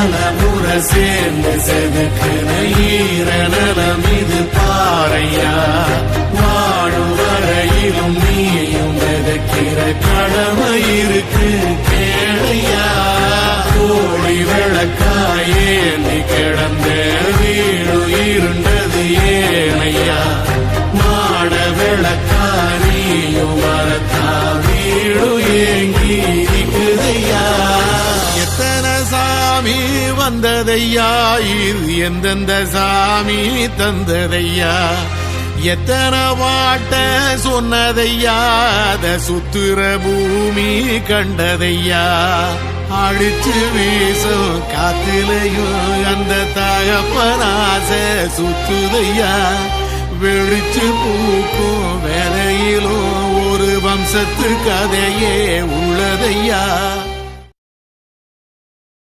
தலைமுறை சேர்ந்து செதுக்குன ஈரநலம் இது பாறையா. வாழும் வரையிலும் நீயும் விதைக்கிற கடமை இருக்கு கேளையா. கோழி விளக்காயேந்தி கிடந்த வீடு இருண்டது ஏனையா. மாட விளக்காரியும் வரத்தா வீடு ஏங்கி இருக்குதையா. எத்தனை சாமி வந்ததையா, இது எந்தெந்த சாமி தந்ததையா. எத்தனை பாட்ட சொன்னதையா, அத சுத்துற பூமி கண்டதையா. அடிச்சு வீசும் காத்திலையும் அந்த தகப்பனாச சுத்துதையா. வெளிச்சு பூக்கும் வேலையிலும் ஒரு வம்சத்து கதையே உள்ளதையா.